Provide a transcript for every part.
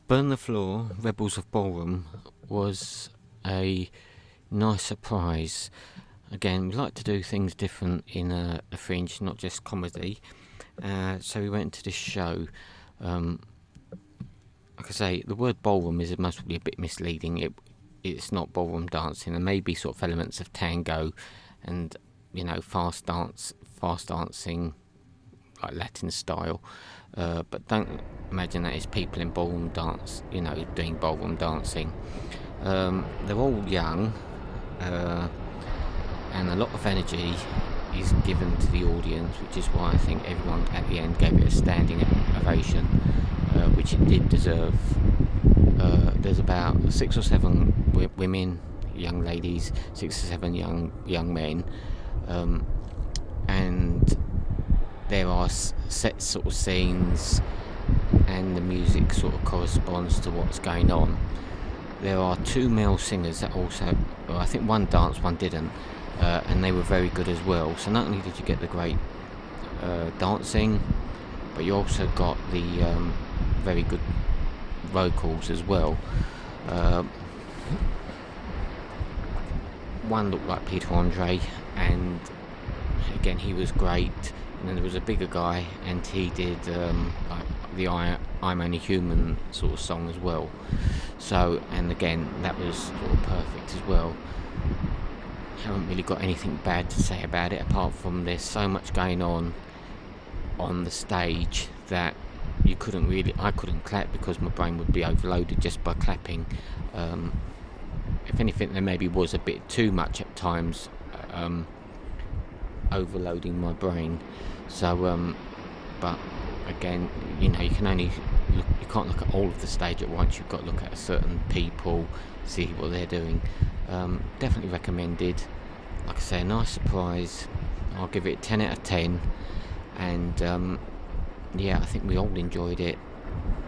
Burn the Floor, Rebels of Ballroom was a nice surprise. Again, we like to do things different in a Fringe, not just comedy. So we went to this show. Like I say, the word ballroom is most probably a bit misleading. It's not ballroom dancing. There may be sort of elements of tango and, fast dancing, like Latin style. But don't imagine that it's people in ballroom dance, doing ballroom dancing. They're all young, and a lot of energy is given to the audience, which is why I think everyone at the end gave it a standing ovation, which it did deserve. There's about 6 or 7 women, young ladies, 6 or 7 young men, and there are set sort of scenes, and the music sort of corresponds to what's going on. There are 2 male singers that also, I think one danced, one didn't, and they were very good as well. So not only did you get the great dancing, but you also got the very good vocals as well. One looked like Peter Andre, and again he was great. And then there was a bigger guy, and he did like the I'm Only Human sort of song as well. So, and again, that was sort of perfect as well. Haven't really got anything bad to say about it, apart from there's so much going on the stage that I couldn't clap because my brain would be overloaded just by clapping. If anything, there maybe was a bit too much at times, overloading my brain. So but again, you can't look at all of the stage at once. You've got to look at certain people, see what they're doing. Definitely recommended. Like I say, a nice surprise. I'll give it 10 out of 10, and I think we all enjoyed it.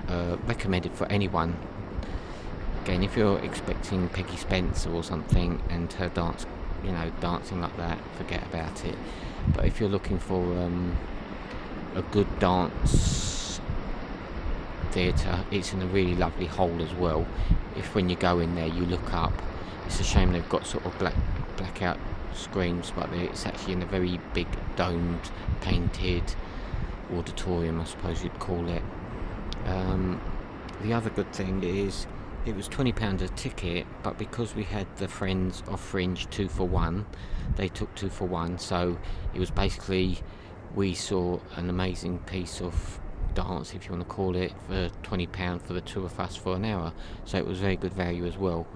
Recommended for anyone. Again, if you're expecting Peggy Spencer or something and her dancing like that, forget about it. But if you're looking for a good dance theatre, it's in a really lovely hall as well. If when you go in there you look up, it's a shame they've got sort of blackout screens, but it's actually in a very big domed, painted auditorium, I suppose you'd call it. The other good thing is it was £20 a ticket, but because we had the Friends of Fringe 2 for 1, they took 2 for 1, so it was basically, we saw an amazing piece of dance, if you want to call it, for £20 for the 2 of us for an hour, so it was very good value as well.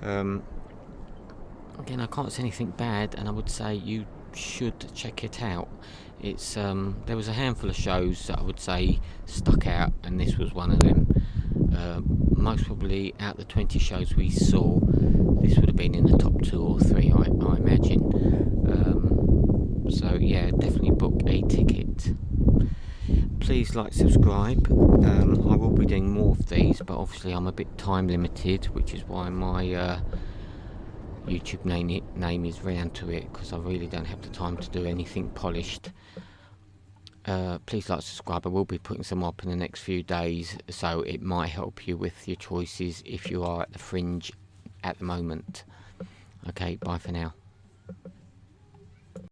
Again, I can't say anything bad, and I would say you should check it out. It's there was a handful of shows that I would say stuck out, and this was one of them. Most probably out of the 20 shows we saw, this would have been in the top 2 or 3, I imagine. So yeah, definitely book a ticket. Please like, subscribe. I will be doing more of these, but obviously I'm a bit time limited, which is why my YouTube name is round to it, because I really don't have the time to do anything polished. Please like, subscribe. I will be putting some up in the next few days, so it might help you with your choices if you are at the Fringe at the moment. Okay, bye for now.